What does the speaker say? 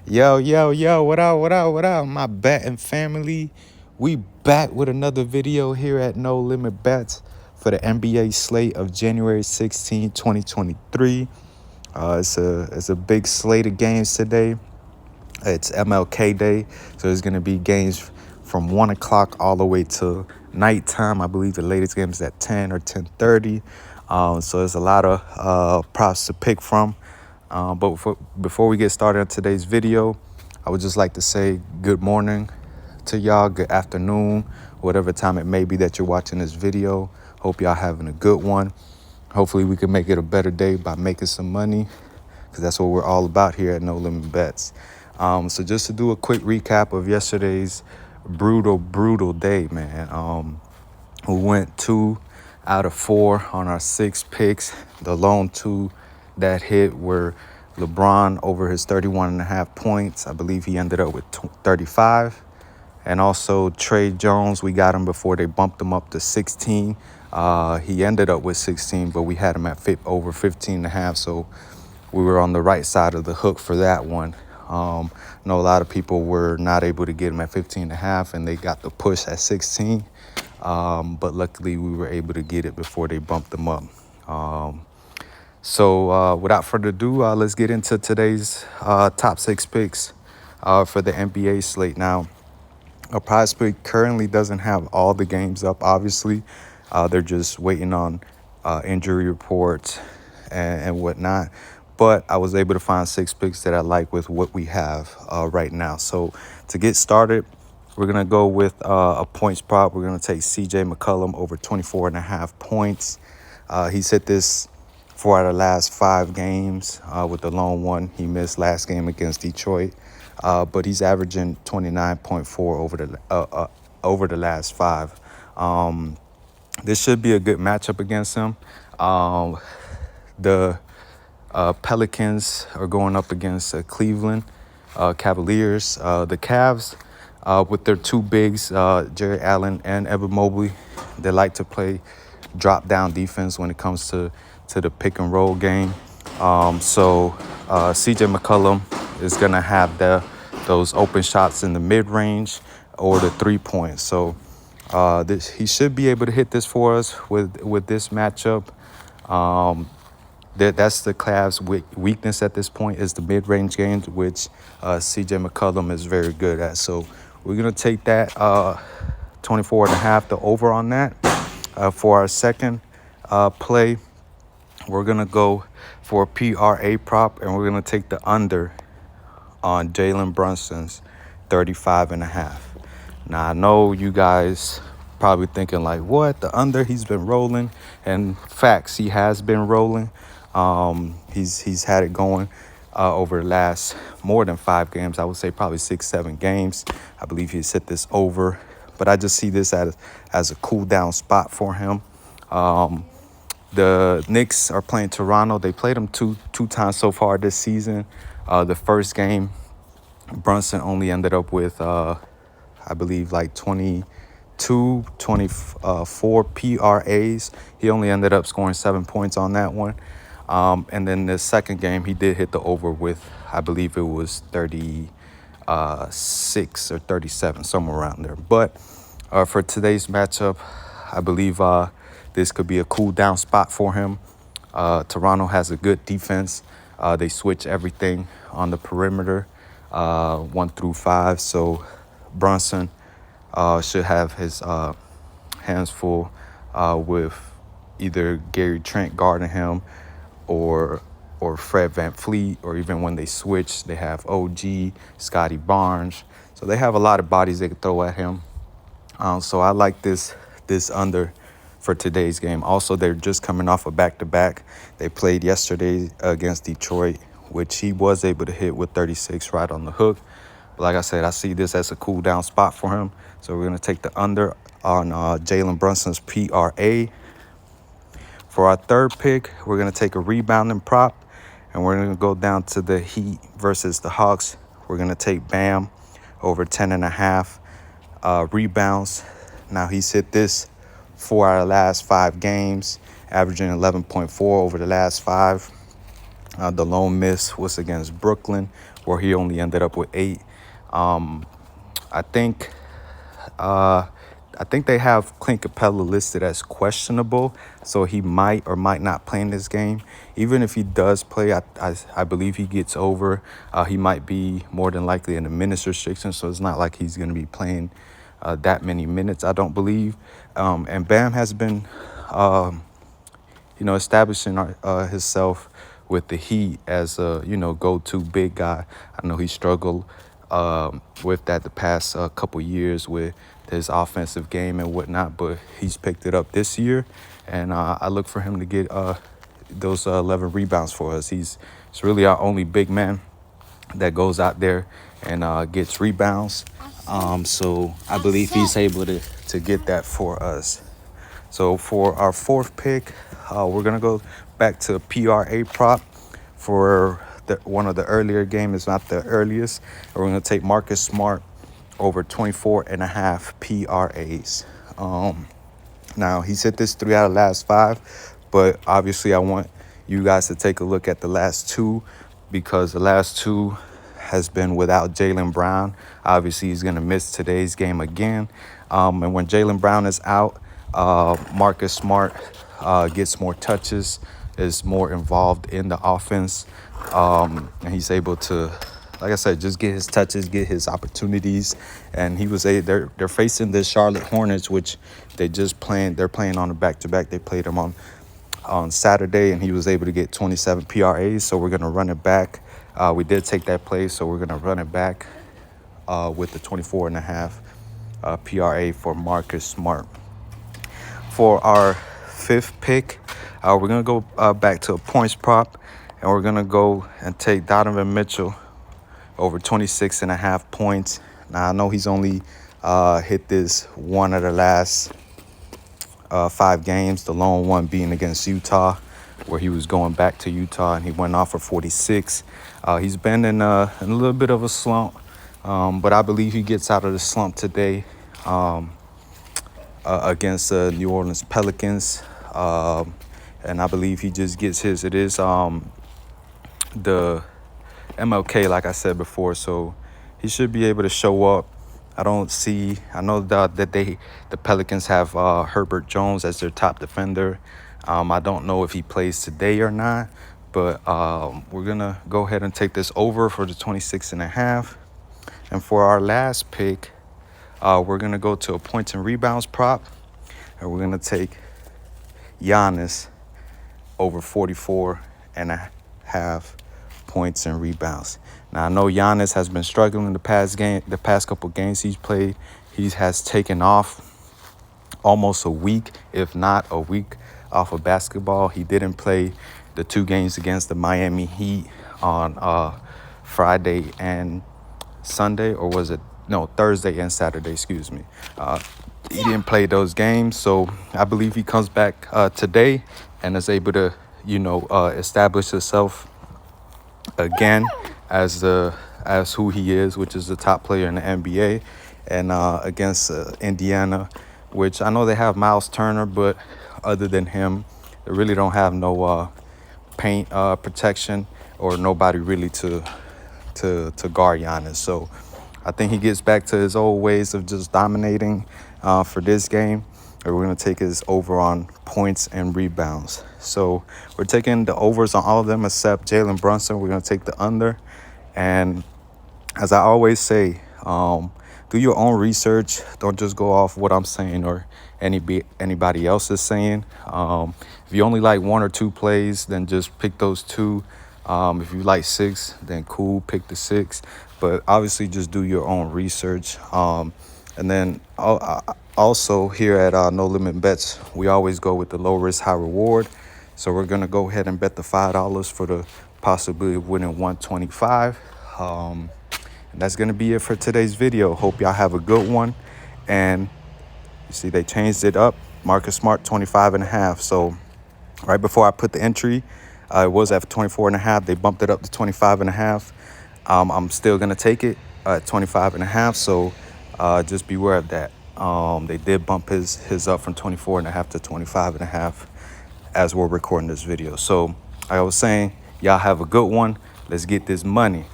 Yo, what up, my betting family? We back with another video here at No Limit Bets for the NBA slate of January 16, 2023. It's a big slate of games today. It's MLK Day, so there's going to be games from 1 o'clock all the way to nighttime. I believe the latest game is at 10 or 10:30. So there's a lot of props to pick from. Before we get started on today's video, I would just like to say good morning to y'all, good afternoon, whatever time it may be that you're watching this video. Hope y'all having a good one. Hopefully we can make it a better day by making some money, because that's what we're all about here at No Limit Bets. So just to do a quick recap of yesterday's brutal day, man. We went 2 out of 4 on our 6 picks. The lone 2 that hit were LeBron over his 31.5 points. I believe he ended up with 35. And also Trey Jones, we got him before they bumped him up to 16. He ended up with 16, but we had him at over 15.5. So we were on the right side of the hook for that one. I know a lot of people were not able to get him at 15.5, and they got the push at 16. But luckily we were able to get it before they bumped them up. So without further ado, let's get into today's top 6 picks for the NBA slate. Now, a PrizePick currently doesn't have all the games up, obviously. They're just waiting on injury reports and whatnot. But I was able to find 6 picks that I like with what we have right now. So to get started, we're going to go with a points prop. We're going to take CJ McCollum over 24.5 points. He's hit this 4 out of the last 5 games, with the lone one he missed last game against Detroit. But he's averaging 29.4 over the last 5. This should be a good matchup against him. The Pelicans are going up against Cleveland Cavaliers. The Cavs, with their 2 bigs, Jerry Allen and Evan Mobley, they like to play drop-down defense when it comes to the pick-and-roll game. So CJ McCollum is going to have those open shots in the mid-range or the 3-point. So he should be able to hit this for us with this matchup. That's the Cavs' weakness at this point, is the mid-range games, which CJ McCollum is very good at. So we're going to take that 24.5, the over on that. For our second play, we're going to go for a PRA prop, and we're going to take the under on Jalen Brunson's 35.5. Now, I know you guys probably thinking like, what, the under? He's been rolling. And facts, he has been rolling. He's had it going over the last more than 5 games. I would say probably 6-7 games. I believe he's hit this over, but I just see this as a cool down spot for him. The Knicks are playing Toronto. They played them two times so far this season. The first game, Brunson only ended up with, I believe, like 24 PRAs. He only ended up scoring 7 points on that one. And then the second game, he did hit the over with, I believe it was 36 or 37, somewhere around there. But for today's matchup, I believe this could be a cool down spot for him. Toronto has a good defense. They switch everything on the perimeter, 1 through 5. So Brunson should have his hands full with either Gary Trent guarding him or Fred VanVleet, or even when they switch, they have OG, Scotty Barnes. So they have a lot of bodies they could throw at him. So I like this under for today's game. Also, they're just coming off a back-to-back. They played yesterday against Detroit, which he was able to hit with 36 right on the hook. But like I said, I see this as a cool down spot for him. So we're going to take the under on Jalen Brunson's PRA. For our third pick, we're going to take a rebounding prop, and we're going to go down to the Heat versus the Hawks. We're going to take Bam over 10.5 rebounds. Now, he's hit this 4 out of the last 5 games, averaging 11.4 over the last 5. The lone miss was against Brooklyn, where he only ended up with 8. I think uh, I think they have Clint Capella listed as questionable, so he might or might not play in this game. Even if he does play, I believe he gets over. He might be more than likely in a minutes restriction, so it's not like he's going to be playing that many minutes, I don't believe. And Bam has been, establishing himself with the Heat as a, go-to big guy. I know he struggled with that the past couple years with his offensive game and whatnot, but he's picked it up this year, and I look for him to get those 11 rebounds for us. He's really our only big man that goes out there and gets rebounds. So I believe he's able to get that for us. So for our fourth pick, we're going to go back to PRA prop for one of the earlier games, it's not the earliest. We're going to take Marcus Smart over 24.5 PRAs. Now, he's hit this 3 out of the last 5, but obviously I want you guys to take a look at the last 2 because the last 2 has been without Jaylen Brown. Obviously, he's going to miss today's game again. And when Jaylen Brown is out, Marcus Smart gets more touches, is more involved in the offense, and he's able to, like I said, just get his touches, get his opportunities. And they're facing the Charlotte Hornets, which they're playing on a back-to-back. They played them on Saturday, and he was able to get 27 PRAs. So we're going to run it back. We did take that play, so we're going to run it back with the 24.5 PRA for Marcus Smart. For our 5th pick, we're going to go back to a points prop, and we're going to go and take Donovan Mitchell over 26.5 points. Now, I know he's only hit this one of the last 5 games, the lone one being against Utah, where he was going back to Utah, and he went off for 46. He's been in a little bit of a slump, but I believe he gets out of the slump today against New Orleans Pelicans. And I believe he just gets his. It is the MLK, like I said before, so he should be able to show up. I know that the Pelicans have Herbert Jones as their top defender. I don't know if he plays today or not, but we're going to go ahead and take this over for the 26.5. And for our last pick, we're going to go to a points and rebounds prop, and we're going to take Giannis over 44.5 points and rebounds. Now, I know Giannis has been struggling the past couple games he's played. He has taken off almost a week, if not a week, off of basketball. He didn't play the 2 games against the Miami Heat on Friday and Sunday, or was it? No, Thursday and Saturday, excuse me. He didn't play those games, so I believe he comes back today and is able to, establish himself again as who he is, which is the top player in the NBA, and against Indiana, which I know they have Miles Turner, but other than him, they really don't have no paint protection or nobody really to guard Giannis. So I think he gets back to his old ways of just dominating for this game. And we're going to take his over on points and rebounds. So we're taking the overs on all of them except Jalen Brunson. We're going to take the under. And as I always say, do your own research. Don't just go off what I'm saying or anybody else is saying. If you only like 1 or 2 plays, then just pick those 2. If you like 6, then cool, pick the 6. But obviously just do your own research. And then also here at No Limit Bets, we always go with the low risk, high reward. So we're going to go ahead and bet the $5 for the possibility of winning $125. And that's going to be it for today's video. Hope y'all have a good one. And you see they changed it up. Marcus Smart 25.5. So right before I put the entry, it was at 24.5. They bumped it up to 25.5. I'm still going to take it at 25.5. So just beware of that. They did bump his up from 24.5 to 25.5 as we're recording this video. So like I was saying, y'all have a good one. Let's get this money.